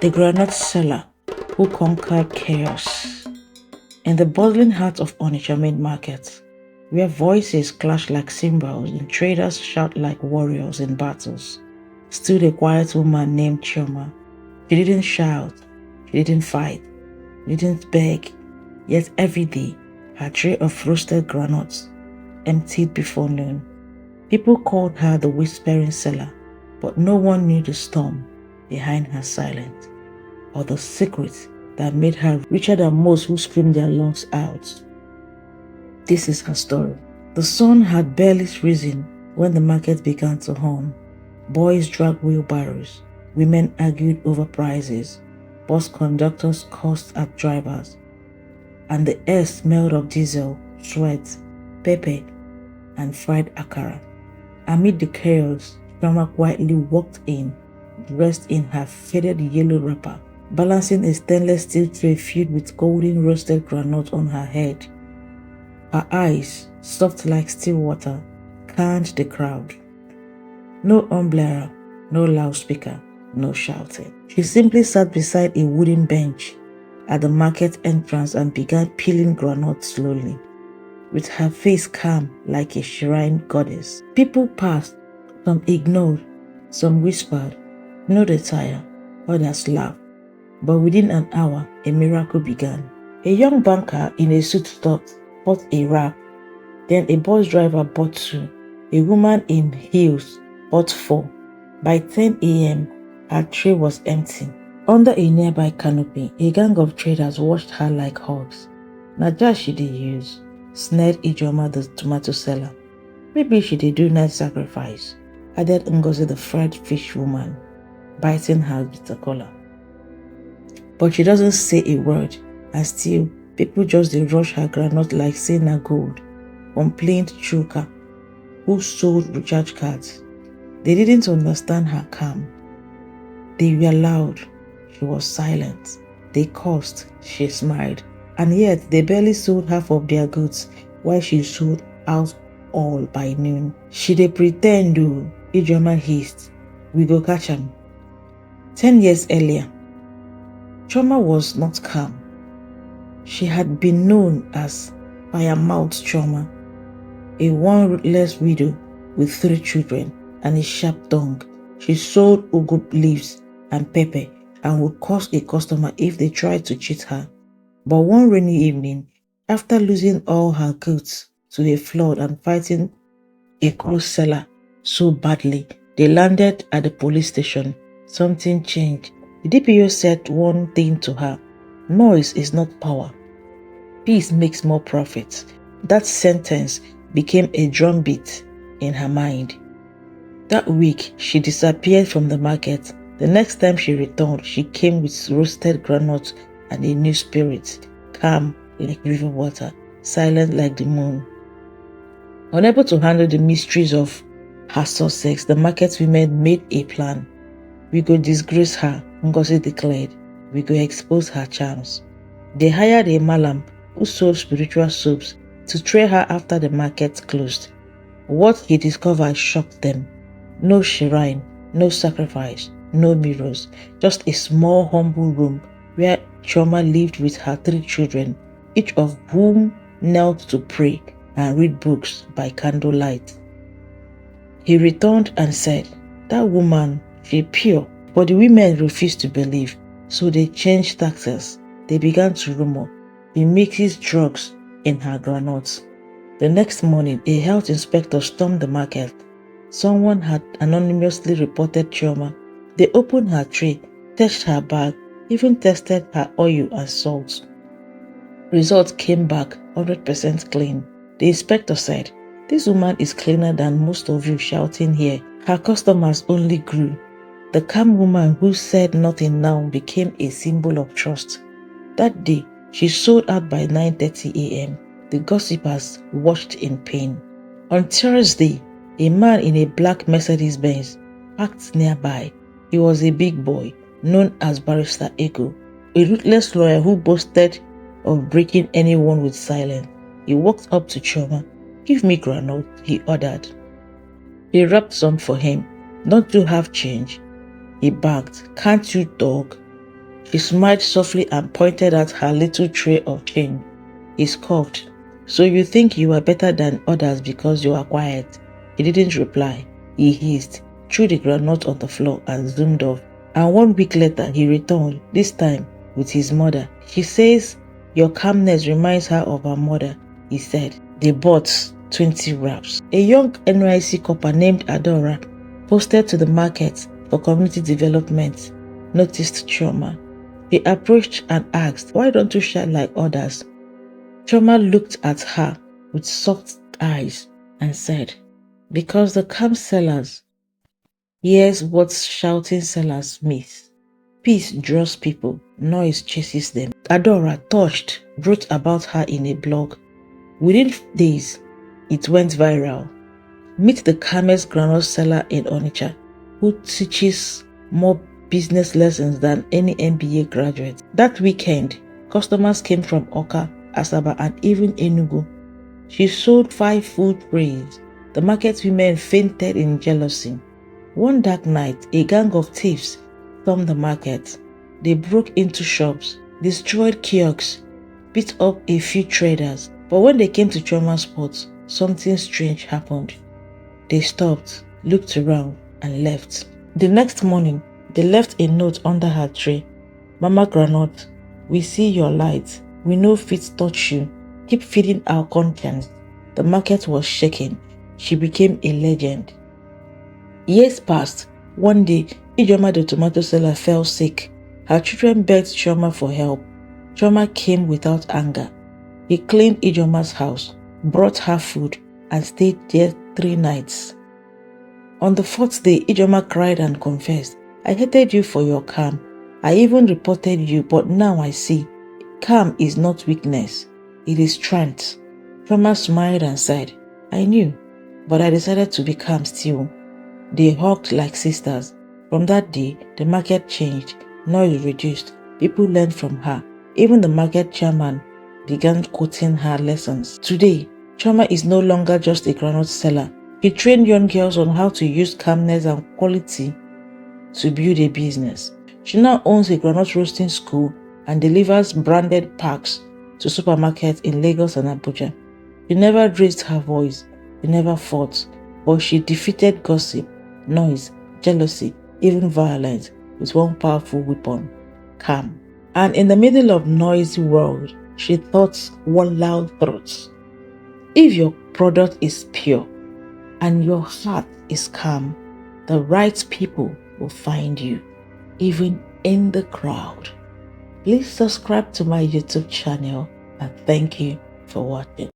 The groundnut seller who conquered chaos. In the bustling heart of Onitsha main market, where voices clash like cymbals and traders shout like warriors in battles, stood a quiet woman named Chioma. She didn't shout, she didn't fight, she didn't beg, yet every day her tray of roasted groundnuts emptied before noon. People called her the whispering seller, but no one knew the storm behind her silence, or the secret that made her richer than most who screamed their lungs out. This is her story. The sun had barely risen when the market began to hum. Boys dragged wheelbarrows, women argued over prices, bus conductors cursed at drivers, and the air smelled of diesel, sweat, pepper, and fried akara. Amid the chaos, Chioma quietly walked in, dressed in her faded yellow wrapper, balancing a stainless steel tray filled with golden roasted groundnut on her head. Her eyes, soft like still water, calmed the crowd. No umbrella, no loudspeaker, no shouting. She simply sat beside a wooden bench at the market entrance and began peeling groundnuts slowly, with her face calm like a shrine goddess. People passed, some ignored, some whispered, "No retire," others laughed. But within an hour, a miracle began. A young banker in a suit bought a wrap, then a bus driver bought 2. A woman in heels bought 4. By 10 a.m., her tray was empty. Under a nearby canopy, a gang of traders watched her like hogs. "Na just she dey use," sneered Ijeoma the tomato seller. "Maybe she did do night sacrifice," added Ngozi the fried fish woman, biting her bitter collar. But she doesn't say a word, and still, people just dey rush her groundnut like say na gold, complained Chuka, who sold recharge cards. They didn't understand her calm. They were loud, she was silent. They cursed, she smiled. And yet, they barely sold half of their goods, while she sold out all by noon. "She dey pretend oo," Ijeoma hissed. "We go catch am." 10 years earlier, Chioma was not calm. She had been known as Firemouth Chioma, a one-ruthless widow with 3 children and a sharp tongue. She sold ugu leaves and pepper and would curse a customer if they tried to cheat her. But one rainy evening, after losing all her goods to a flood and fighting a close seller so badly, they landed at the police station. Something changed. The DPO said one thing to her: "Noise is not power. Peace makes more profit." That sentence became a drumbeat in her mind. That week, she disappeared from the market. The next time she returned, she came with roasted groundnuts and a new spirit, calm like river water, silent like the moon. Unable to handle the mysteries of her success, the market women made a plan. "We go disgrace her," Ngozi declared. "We go expose her charms." They hired a malam who sold spiritual soaps to trail her after the market closed. What he discovered shocked them. No shrine, no sacrifice, no mirrors, just a small humble room where Chioma lived with her 3 children, each of whom knelt to pray and read books by candlelight. He returned and said, "That woman, she pure." But the women refused to believe, so they changed tactics. They began to rumor he mixes drugs in her groundnuts. The next morning, a health inspector stormed the market. Someone had anonymously reported Chioma. They opened her tray, touched her bag, even tested her oil and salt. Results came back 100% clean. The inspector said, "This woman is cleaner than most of you shouting here." Her customers only grew. The calm woman who said nothing now became a symbol of trust. That day, she sold out by 9:30 a.m. The gossipers watched in pain. On Thursday, a man in a black Mercedes-Benz parked nearby. He was a big boy, known as Barrister Ego, a ruthless lawyer who boasted of breaking anyone with silence. He walked up to Chioma. "Give me groundnut," he ordered. He wrapped some for him. "Don't you have change?" He barked. "Can't you talk?" He smiled softly and pointed at her little tray of change. He scoffed. "So you think you are better than others because you are quiet?" He didn't reply. He hissed, threw the groundnut on the floor and zoomed off. And 1 week later, he returned, this time with his mother. She says, "Your calmness reminds her of her mother," he said. They bought 20 wraps. A young NYC copper named Adora, posted to the market for community development, noticed Chioma. He approached and asked, "Why don't you shine like others?" Chioma looked at her with soft eyes and said, "Because the calm sellers hears what shouting sellers miss. Peace draws people, noise chases them." Adora, touched, wrote about her in a blog. Within days, it went viral. Meet the calmest groundnut seller in Onitsha, who teaches more business lessons than any MBA graduate. That weekend, customers came from Oka, Asaba, and even Enugu. She sold 5 full trays. The market women fainted in jealousy. One dark night, a gang of thieves stormed the market. They broke into shops, destroyed kiosks, beat up a few traders. But when they came to Chioma's spot, something strange happened. They stopped, looked around, and left. The next morning, they left a note under her tray. "Mama Groundnut, we see your light. We know fit touch you. Keep feeding our conscience." The market was shaking. She became a legend. Years passed. One day, Ijeoma the tomato seller fell sick. Her children begged Chioma for help. Chioma came without anger. He cleaned Ijeoma's house, brought her food, and stayed there 3 nights. On the 4th day, Ijeoma cried and confessed, "I hated you for your calm. I even reported you, but now I see. Calm is not weakness. It is strength." Chioma smiled and said, "I knew, but I decided to be calm still." They hugged like sisters. From that day, the market changed. Noise reduced. People learned from her. Even the market chairman began quoting her lessons. Today, Chioma is no longer just a groundnut seller. She trained young girls on how to use calmness and quality to build a business. She now owns a groundnut roasting school and delivers branded packs to supermarkets in Lagos and Abuja. She never raised her voice. She never fought. But she defeated gossip, noise, jealousy, even violence with one powerful weapon: calm. And in the middle of noisy world, she thought one loud truth. If your product is pure and your heart is calm, the right people will find you, even in the crowd. Please subscribe to my YouTube channel and thank you for watching.